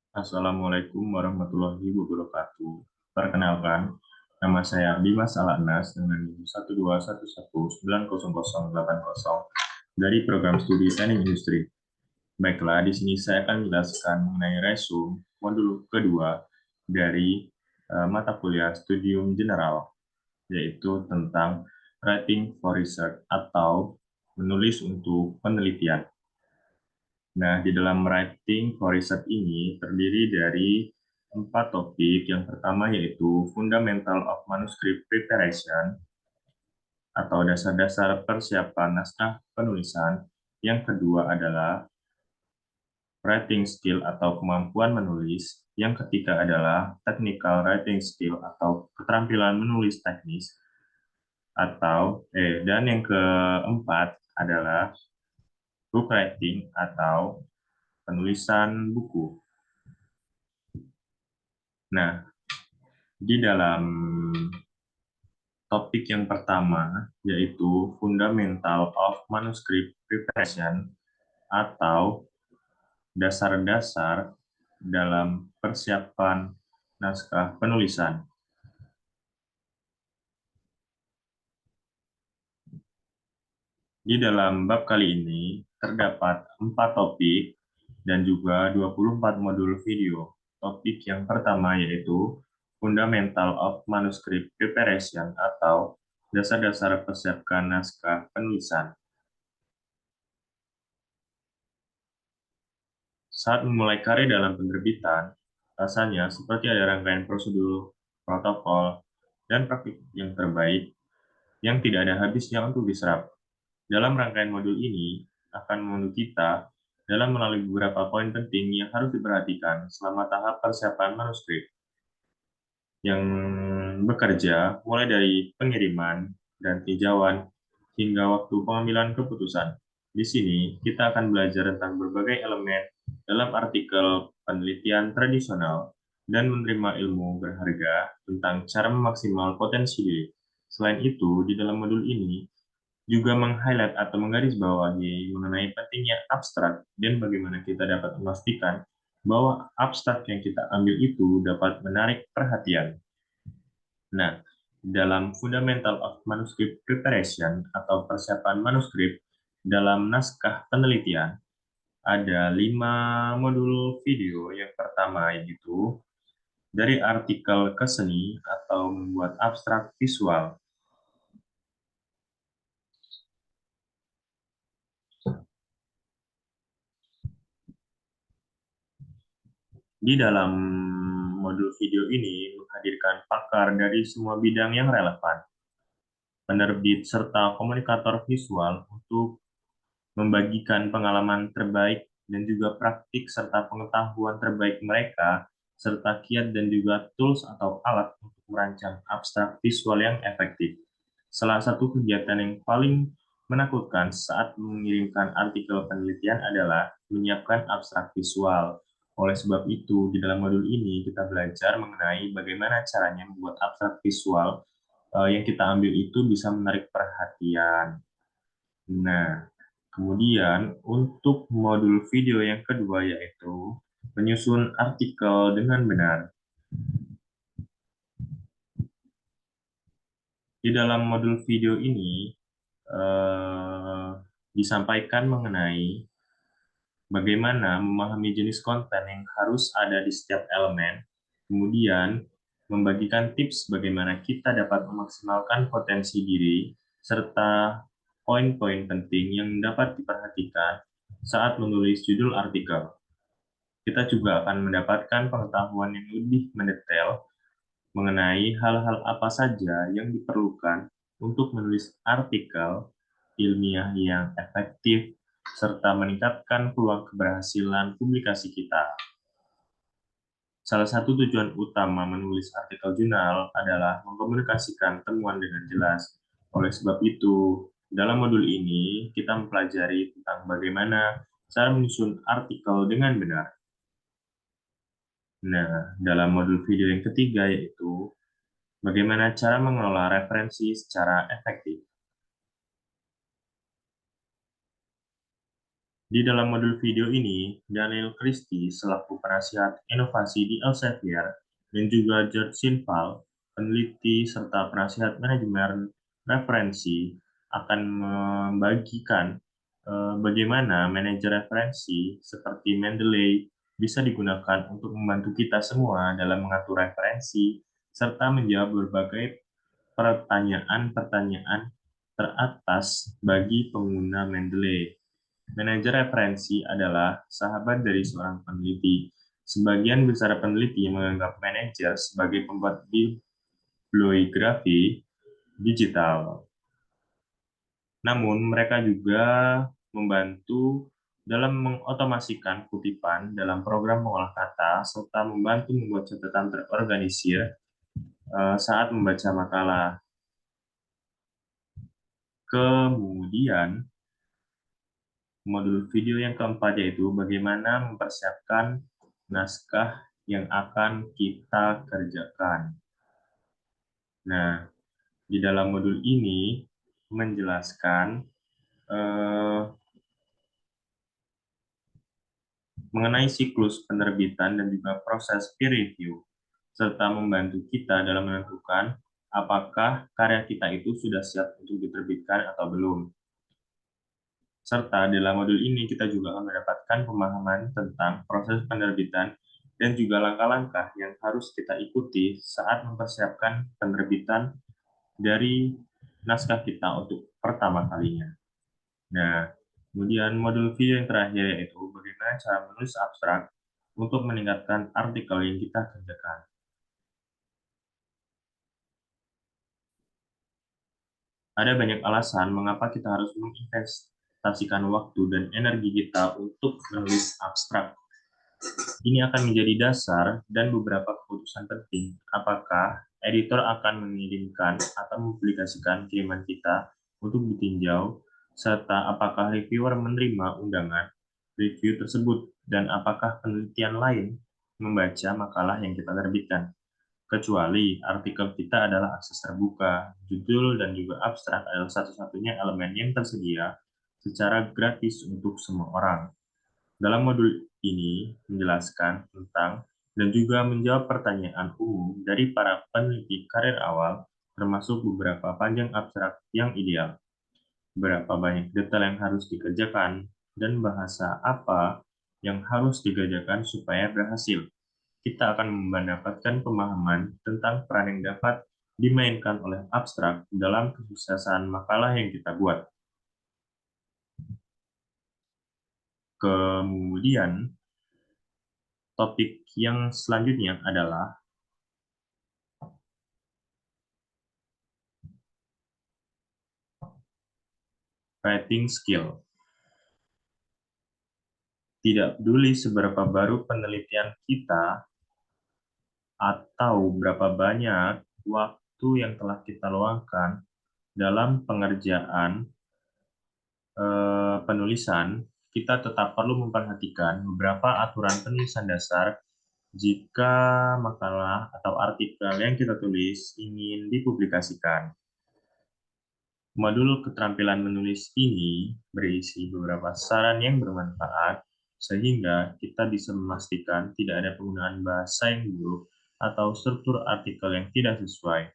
Assalamualaikum warahmatullahi wabarakatuh. Perkenalkan, nama saya Dimas Alanas dengan NIM 121190080 dari program studi Teknik Industri. Baiklah, di sini saya akan menjelaskan mengenai resume modul kedua dari mata kuliah Studium General, yaitu tentang Writing for Research atau menulis untuk penelitian. Nah, di dalam writing for research ini terdiri dari 4 topik. Yang pertama yaitu Fundamental of Manuscript Preparation atau dasar-dasar persiapan naskah penulisan. Yang kedua adalah Writing Skill atau kemampuan menulis. Yang ketiga adalah Technical Writing Skill atau keterampilan menulis teknis. Dan yang keempat adalah Book Writing atau penulisan buku. Nah, di dalam topik yang pertama, yaitu Fundamental of Manuscript Preparation atau dasar-dasar dalam persiapan naskah penulisan. Di dalam bab kali ini terdapat 4 topik dan juga 24 modul video. Topik yang pertama yaitu Fundamental of Manuscript Preparation atau dasar-dasar persiapan naskah penulisan. Saat memulai karya dalam penerbitan, rasanya seperti ada rangkaian prosedur, protokol, dan praktik yang terbaik yang tidak ada habisnya untuk diserap. Dalam rangkaian modul ini akan memandu kita dalam melalui beberapa poin penting yang harus diperhatikan selama tahap persiapan manuskrip yang bekerja mulai dari pengiriman dan tinjauan hingga waktu pengambilan keputusan. Di sini kita akan belajar tentang berbagai elemen dalam artikel penelitian tradisional dan menerima ilmu berharga tentang cara memaksimal potensi diri. Selain itu, di dalam modul ini juga meng-highlight atau menggarisbawahi mengenai pentingnya abstrak dan bagaimana kita dapat memastikan bahwa abstrak yang kita ambil itu dapat menarik perhatian. Nah, dalam Fundamental of Manuscript Preparation atau persiapan manuskrip dalam naskah penelitian, ada 5 modul video. Yang pertama yaitu dari artikel ke seni atau membuat abstrak visual. Di dalam modul video ini menghadirkan pakar dari semua bidang yang relevan, penerbit serta komunikator visual untuk membagikan pengalaman terbaik dan juga praktik serta pengetahuan terbaik mereka, serta kiat dan juga tools atau alat untuk merancang abstrak visual yang efektif. Salah satu kegiatan yang paling menakutkan saat mengirimkan artikel penelitian adalah menyiapkan abstrak visual. Oleh sebab itu, di dalam modul ini kita belajar mengenai bagaimana caranya membuat abstrak visual yang kita ambil itu bisa menarik perhatian. Nah, kemudian untuk modul video yang kedua yaitu menyusun artikel dengan benar. Di dalam modul video ini disampaikan mengenai bagaimana memahami jenis konten yang harus ada di setiap elemen, kemudian membagikan tips bagaimana kita dapat memaksimalkan potensi diri, serta poin-poin penting yang dapat diperhatikan saat menulis judul artikel. Kita juga akan mendapatkan pengetahuan yang lebih mendetail mengenai hal-hal apa saja yang diperlukan untuk menulis artikel ilmiah yang efektif, serta meningkatkan peluang keberhasilan publikasi kita. Salah satu tujuan utama menulis artikel jurnal adalah mengkomunikasikan temuan dengan jelas. Oleh sebab itu, dalam modul ini kita mempelajari tentang bagaimana cara menyusun artikel dengan benar. Nah, dalam modul video yang ketiga yaitu bagaimana cara mengelola referensi secara efektif. Di dalam modul video ini, Daniel Christie selaku penasihat inovasi di Elsevier dan juga George Sinval, peneliti serta penasihat manajemen referensi, akan membagikan bagaimana manajer referensi seperti Mendeley bisa digunakan untuk membantu kita semua dalam mengatur referensi serta menjawab berbagai pertanyaan-pertanyaan teratas bagi pengguna Mendeley. Manajer referensi adalah sahabat dari seorang peneliti. Sebagian besar peneliti menganggap manajer sebagai pembuat bibliografi digital. Namun, mereka juga membantu dalam mengotomasikan kutipan dalam program pengolah kata serta membantu membuat catatan terorganisir saat membaca makalah. Kemudian, modul video yang keempat yaitu bagaimana mempersiapkan naskah yang akan kita kerjakan. Nah, di dalam modul ini menjelaskan mengenai siklus penerbitan dan juga proses peer review, serta membantu kita dalam menentukan apakah karya kita itu sudah siap untuk diterbitkan atau belum. Serta dalam modul ini kita juga akan mendapatkan pemahaman tentang proses penerbitan dan juga langkah-langkah yang harus kita ikuti saat mempersiapkan penerbitan dari naskah kita untuk pertama kalinya. Nah, kemudian modul video yang terakhir yaitu bagaimana cara menulis abstrak untuk meningkatkan artikel yang kita kerjakan. Ada banyak alasan mengapa kita harus menginvestasikan waktu dan energi kita untuk menulis abstrak. Ini akan menjadi dasar dan beberapa keputusan penting. Apakah editor akan mengirimkan atau mempublikasikan kiriman kita untuk ditinjau, serta apakah reviewer menerima undangan review tersebut, dan apakah penelitian lain membaca makalah yang kita terbitkan. Kecuali artikel kita adalah akses terbuka, judul dan juga abstrak adalah satu-satunya elemen yang tersedia secara gratis untuk semua orang. Dalam modul ini menjelaskan tentang dan juga menjawab pertanyaan umum dari para peneliti karir awal, termasuk beberapa panjang abstrak yang ideal, berapa banyak detail yang harus dikerjakan, dan bahasa apa yang harus dikerjakan supaya berhasil. Kita akan mendapatkan pemahaman tentang peran yang dapat dimainkan oleh abstrak dalam kesuksesan makalah yang kita buat. Kemudian, topik yang selanjutnya adalah writing skill. Tidak peduli seberapa baru penelitian kita atau berapa banyak waktu yang telah kita luangkan dalam pengerjaan penulisan, kita tetap perlu memperhatikan beberapa aturan penulisan dasar jika makalah atau artikel yang kita tulis ingin dipublikasikan. Modul keterampilan menulis ini berisi beberapa saran yang bermanfaat sehingga kita bisa memastikan tidak ada penggunaan bahasa yang buruk atau struktur artikel yang tidak sesuai.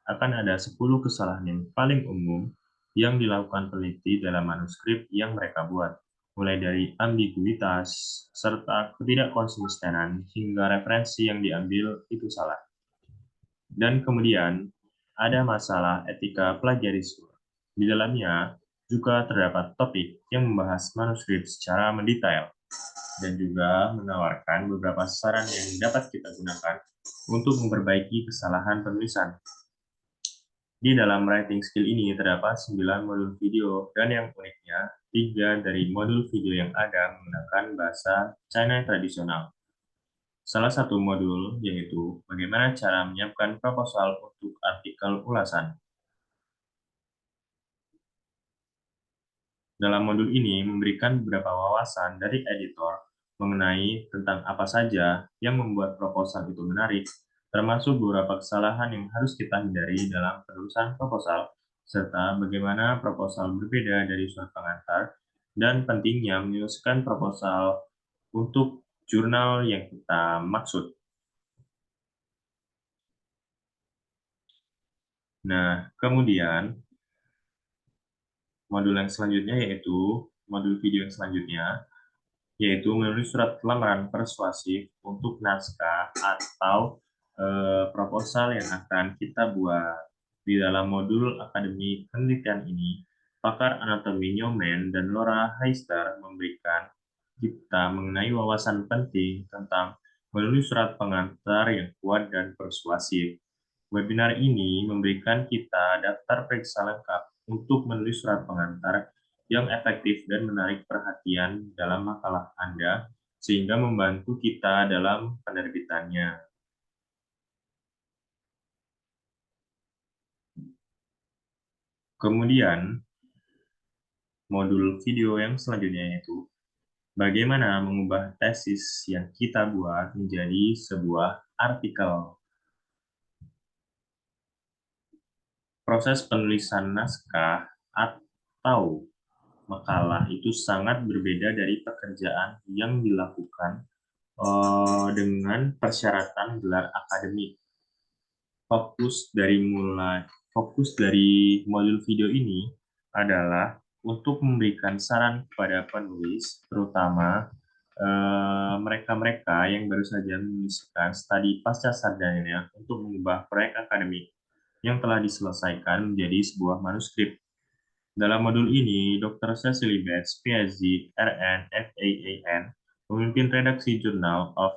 Akan ada 10 kesalahan yang paling umum yang dilakukan peneliti dalam manuskrip yang mereka buat, mulai dari ambiguitas serta ketidakkonsistenan hingga referensi yang diambil itu salah. Dan kemudian ada masalah etika plagiarisme. Di dalamnya juga terdapat topik yang membahas manuskrip secara mendetail dan juga menawarkan beberapa saran yang dapat kita gunakan untuk memperbaiki kesalahan penulisan. Di dalam writing skill ini terdapat 9 modul video dan yang uniknya, 3 dari modul video yang ada menggunakan bahasa China tradisional. Salah satu modul yaitu bagaimana cara menyiapkan proposal untuk artikel ulasan. Dalam modul ini memberikan beberapa wawasan dari editor mengenai tentang apa saja yang membuat proposal itu menarik, termasuk beberapa kesalahan yang harus kita hindari dalam penulisan proposal, serta bagaimana proposal berbeda dari surat pengantar dan pentingnya menyusun proposal untuk jurnal yang kita maksud. Nah, kemudian modul yang selanjutnya yaitu modul video yang selanjutnya, yaitu menulis surat lamaran persuasif untuk naskah atau proposal yang akan kita buat. Di dalam modul akademi penelitian ini, pakar anatomi Newman dan Laura Heister memberikan kita mengenai wawasan penting tentang menulis surat pengantar yang kuat dan persuasif. Webinar ini memberikan kita daftar periksa lengkap untuk menulis surat pengantar yang efektif dan menarik perhatian dalam makalah Anda, sehingga membantu kita dalam penerbitannya. Kemudian, modul video yang selanjutnya yaitu bagaimana mengubah tesis yang kita buat menjadi sebuah artikel. Proses penulisan naskah atau makalah itu sangat berbeda dari pekerjaan yang dilakukan dengan persyaratan gelar akademik. Fokus dari modul video ini adalah untuk memberikan saran kepada penulis, terutama mereka-mereka yang baru saja menuliskan studi pasca sarjana untuk mengubah proyek akademik yang telah diselesaikan menjadi sebuah manuskrip. Dalam modul ini, Dr. Cecily Betts, PhD, RN, FAAN, pemimpin redaksi Journal of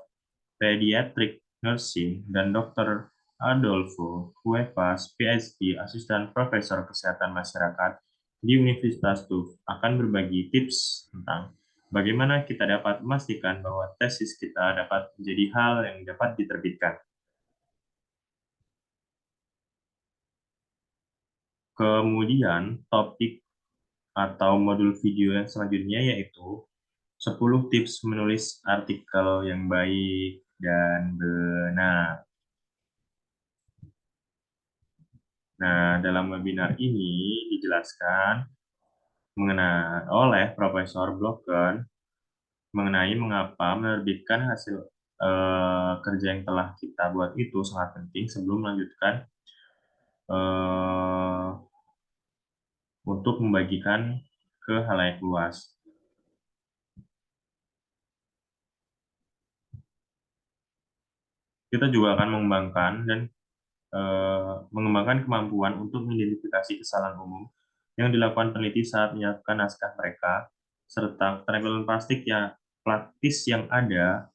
Pediatric Nursing, dan Dr. Adolfo Cuevas, PhD, Asisten Profesor Kesehatan Masyarakat di Universitas Tufts, akan berbagi tips tentang bagaimana kita dapat memastikan bahwa tesis kita dapat menjadi hal yang dapat diterbitkan. Kemudian, topik atau modul video yang selanjutnya yaitu 10 tips menulis artikel yang baik dan benar. Nah, dalam webinar ini dijelaskan oleh Profesor Blocken mengenai mengapa menerbitkan hasil kerja yang telah kita buat itu sangat penting sebelum melanjutkan eh, untuk membagikan ke halayak luas. Kita juga akan mengembangkan kemampuan untuk mengidentifikasi kesalahan umum yang dilakukan peneliti saat menyiapkan naskah mereka, serta keterampilan praktis yang ada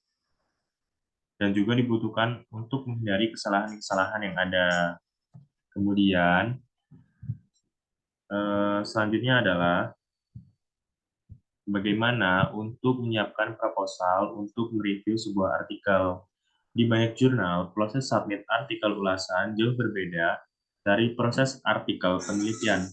dan juga dibutuhkan untuk menghindari kesalahan-kesalahan yang ada. Kemudian, selanjutnya adalah bagaimana untuk menyiapkan proposal untuk mereview sebuah artikel. Di banyak jurnal, proses submit artikel ulasan jauh berbeda dari proses artikel penelitian.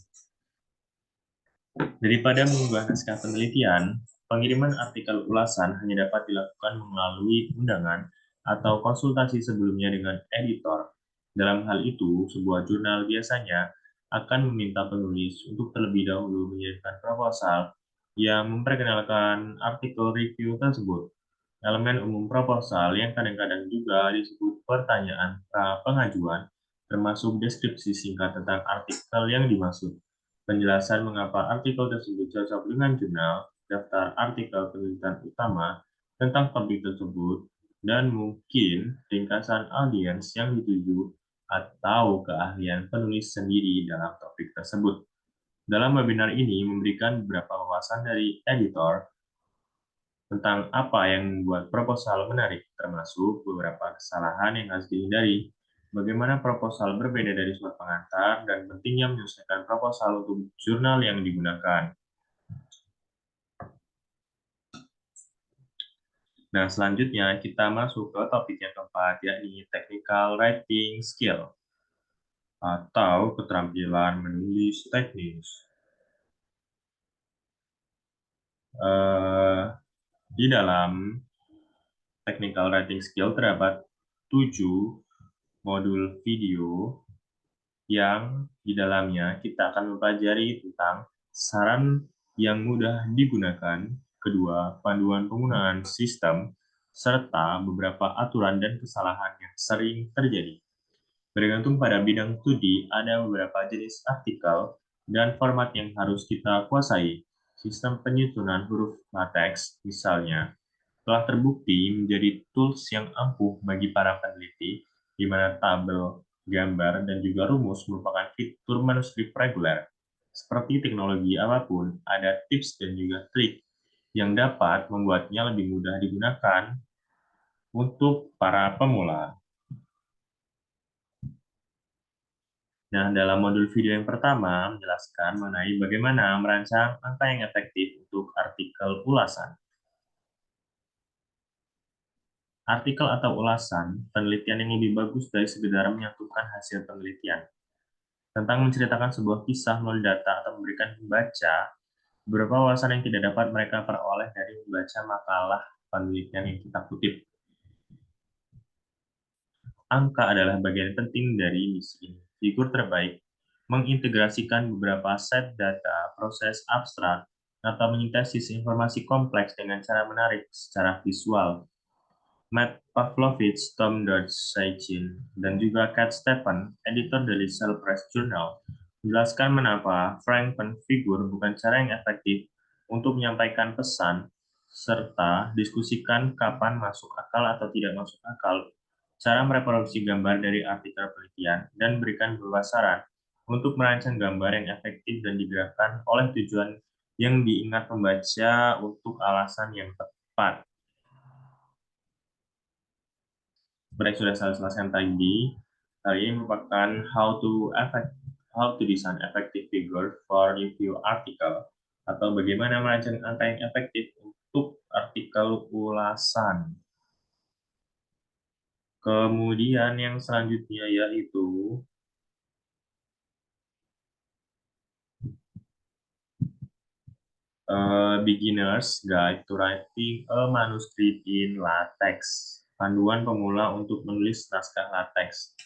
Daripada mengunggah naskah penelitian, pengiriman artikel ulasan hanya dapat dilakukan melalui undangan atau konsultasi sebelumnya dengan editor. Dalam hal itu, sebuah jurnal biasanya akan meminta penulis untuk terlebih dahulu mengirimkan proposal yang memperkenalkan artikel review tersebut. Elemen umum proposal yang kadang-kadang juga disebut pertanyaan pengajuan, termasuk deskripsi singkat tentang artikel yang dimaksud, penjelasan mengapa artikel tersebut cocok dengan jurnal, daftar artikel penelitian utama tentang topik tersebut, dan mungkin ringkasan audiens yang dituju atau keahlian penulis sendiri dalam topik tersebut. Dalam webinar ini memberikan beberapa wawasan dari editor tentang apa yang membuat proposal menarik, termasuk beberapa kesalahan yang harus dihindari, bagaimana proposal berbeda dari surat pengantar, dan pentingnya menyelesaikan proposal untuk jurnal yang digunakan. Nah, selanjutnya kita masuk ke topik yang keempat, yakni technical writing skill, atau keterampilan menulis teknis. Di dalam technical writing skill terdapat 7 modul video yang di dalamnya kita akan mempelajari tentang saran yang mudah digunakan, kedua, panduan penggunaan sistem, serta beberapa aturan dan kesalahan yang sering terjadi. Bergantung pada bidang studi, ada beberapa jenis artikel dan format yang harus kita kuasai. Sistem penyusunan huruf LaTeX, misalnya, telah terbukti menjadi tools yang ampuh bagi para peneliti, di mana tabel, gambar, dan juga rumus merupakan fitur manuskrip reguler. Seperti teknologi apapun, ada tips dan juga trik yang dapat membuatnya lebih mudah digunakan untuk para pemula. Nah, dalam modul video yang pertama menjelaskan mengenai bagaimana merancang angka yang efektif untuk artikel ulasan. Artikel atau ulasan, penelitian yang lebih bagus dari sekedar menyatukan hasil penelitian. Tentang menceritakan sebuah kisah melalui data atau memberikan pembaca beberapa ulasan yang tidak dapat mereka peroleh dari membaca makalah penelitian yang kita kutip. Angka adalah bagian penting dari misi ini. Figur terbaik mengintegrasikan beberapa set data, proses abstrak, atau menyintesis informasi kompleks dengan cara menarik secara visual. Matt Pavlovich, Tom Dodge-Sachin, dan juga Cat Stephen, editor dari Cell Press Journal, menjelaskan mengapa Franklin figur bukan cara yang efektif untuk menyampaikan pesan, serta diskusikan kapan masuk akal atau tidak masuk akal, cara mereproduksi gambar dari artikel penelitian, dan berikan beberapa saran untuk merancang gambar yang efektif dan digerakkan oleh tujuan yang diingat pembaca untuk alasan yang tepat. Seperti yang sudah saya jelaskan tadi, hal ini merupakan how to design effective figure for review article atau bagaimana merancang angka yang efektif untuk artikel ulasan. Kemudian yang selanjutnya yaitu Beginner's Guide to Writing a Manuscript in LaTeX. Panduan pemula untuk menulis naskah LaTeX.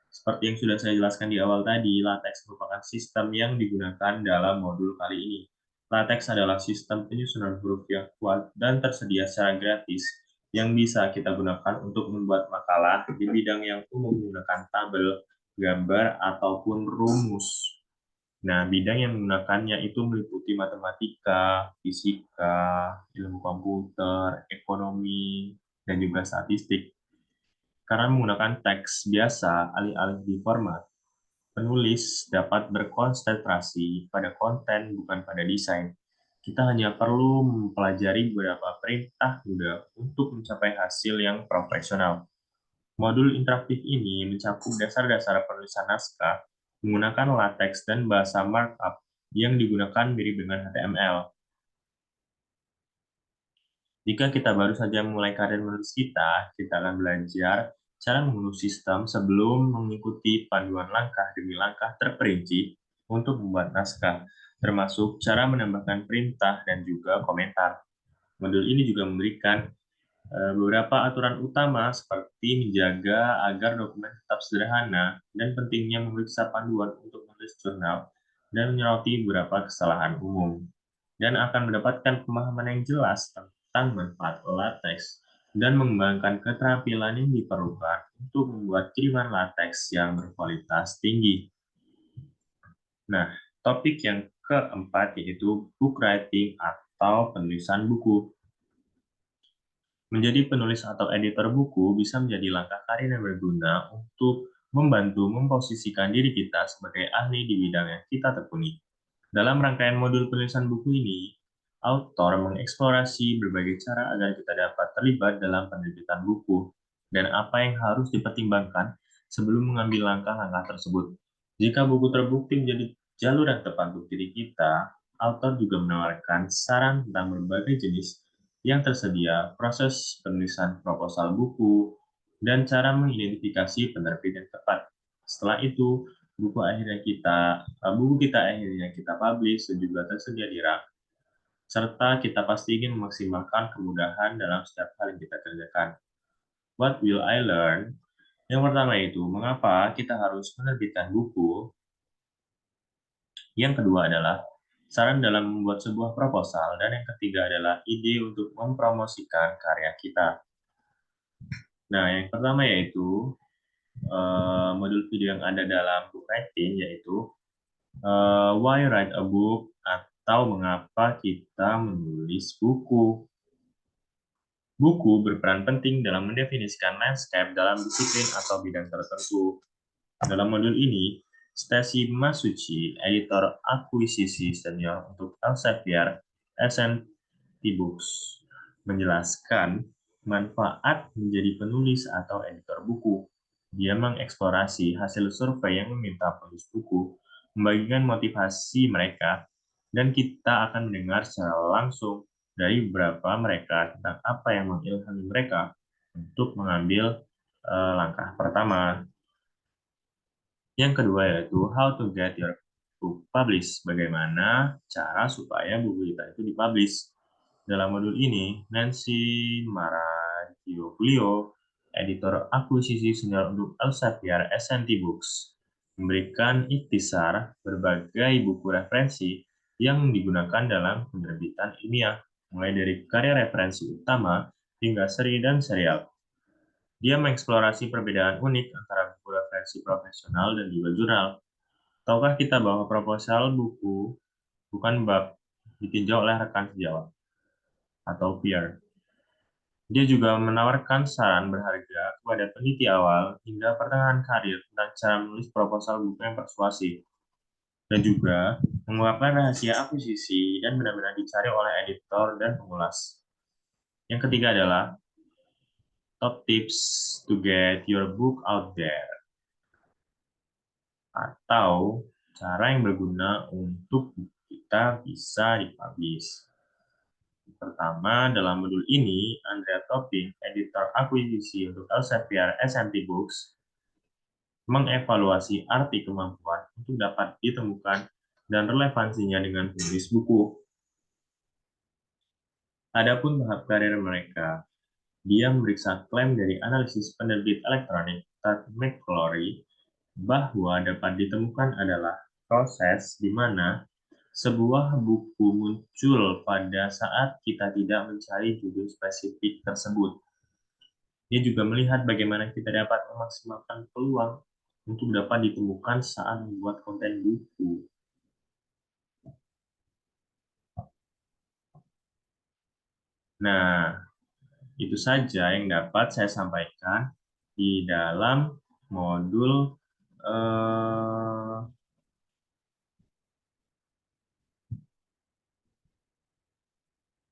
Seperti yang sudah saya jelaskan di awal tadi, LaTeX merupakan sistem yang digunakan dalam modul kali ini. LaTeX adalah sistem penyusunan huruf yang kuat dan tersedia secara gratis yang bisa kita gunakan untuk membuat makalah di bidang yang umum menggunakan tabel, gambar, ataupun rumus. Nah, bidang yang menggunakannya itu meliputi matematika, fisika, ilmu komputer, ekonomi, dan juga statistik. Karena menggunakan teks biasa alih-alih di format, penulis dapat berkonsentrasi pada konten bukan pada desain. Kita hanya perlu mempelajari beberapa perintah mudah untuk mencapai hasil yang profesional. Modul interaktif ini mencakup dasar-dasar penulisan naskah menggunakan LaTeX dan bahasa markup yang digunakan mirip dengan HTML. Jika kita baru saja memulai karir menulis kita akan belajar cara mengunduh sistem sebelum mengikuti panduan langkah demi langkah terperinci untuk membuat naskah, termasuk cara menambahkan perintah dan juga komentar. Modul ini juga memberikan beberapa aturan utama seperti menjaga agar dokumen tetap sederhana dan pentingnya memeriksa panduan untuk menulis jurnal dan menyoroti beberapa kesalahan umum dan akan mendapatkan pemahaman yang jelas tentang manfaat LaTeX dan mengembangkan keterampilan yang diperlukan untuk membuat kiriman LaTeX yang berkualitas tinggi. Nah, topik yang keempat yaitu book writing atau penulisan buku. Menjadi penulis atau editor buku bisa menjadi langkah karir yang berguna untuk membantu memposisikan diri kita sebagai ahli di bidang yang kita tekuni. Dalam rangkaian modul penulisan buku ini, autor mengeksplorasi berbagai cara agar kita dapat terlibat dalam penerbitan buku dan apa yang harus dipertimbangkan sebelum mengambil langkah-langkah tersebut. Jika buku terbukti menjadi jalur yang tepat untuk diri kita, autor juga menawarkan saran tentang berbagai jenis yang tersedia, proses penulisan proposal buku, dan cara mengidentifikasi penerbit yang tepat. Setelah itu, buku kita akhirnya kita publish dan juga tersedia di rak. Serta kita pasti ingin memaksimalkan kemudahan dalam setiap hal yang kita kerjakan. What will I learn? Yang pertama itu, mengapa kita harus menerbitkan buku? Yang kedua adalah, saran dalam membuat sebuah proposal, dan yang ketiga adalah ide untuk mempromosikan karya kita. Nah, yang pertama yaitu modul video yang ada dalam book writing, yaitu why write a book atau mengapa kita menulis buku. Buku berperan penting dalam mendefinisikan landscape dalam disiplin atau bidang tertentu. Dalam modul ini, Stacy Masucci, editor akuisisi senior untuk Elsevier SNT Books, menjelaskan manfaat menjadi penulis atau editor buku. Dia mengeksplorasi hasil survei yang meminta penulis buku membagikan motivasi mereka, dan kita akan mendengar secara langsung dari beberapa mereka tentang apa yang mengilhami mereka untuk mengambil langkah pertama. Yang kedua yaitu how to get your book published. Bagaimana cara supaya buku kita itu dipublish. Dalam modul ini, Nancy Maragioglio, editor akuisisi senior untuk Elsevier SNT Books, memberikan ikhtisar berbagai buku referensi yang digunakan dalam penerbitan ilmiah, mulai dari karya referensi utama hingga seri dan serial. Dia mengeksplorasi perbedaan unik antara buku referensi profesional dan juga jurnal. Tahukah kita bahwa proposal buku bukan bab ditinjau oleh rekan sejawat atau peer? Dia juga menawarkan saran berharga kepada peneliti awal hingga pertengahan karir tentang cara menulis proposal buku yang persuasif, dan juga mengungkapkan rahasia akuisisi dan benar-benar dicari oleh editor dan pengulas. Yang ketiga adalah top tips to get your book out there, atau cara yang berguna untuk kita bisa dipublish. Pertama, dalam modul ini, Andrea Topping, editor akuisisi untuk Elsevier SNT Books, mengevaluasi arti kemampuan untuk dapat ditemukan dan relevansinya dengan penulis buku. Adapun tahap karir mereka, dia memeriksa klaim dari analisis penerbit elektronik Todd McClory bahwa dapat ditemukan adalah proses di mana sebuah buku muncul pada saat kita tidak mencari judul spesifik tersebut. Dia juga melihat bagaimana kita dapat memaksimalkan peluang untuk dapat ditemukan saat membuat konten buku. Nah, itu saja yang dapat saya sampaikan di dalam modul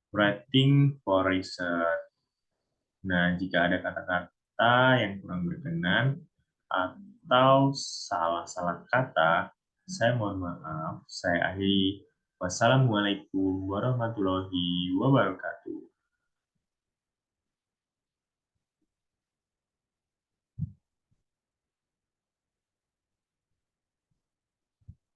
Writing for Research. Nah, jika ada kata-kata yang kurang berkenan atau salah-salah kata, saya mohon maaf. Saya akhiri. Wassalamualaikum warahmatullahi wabarakatuh.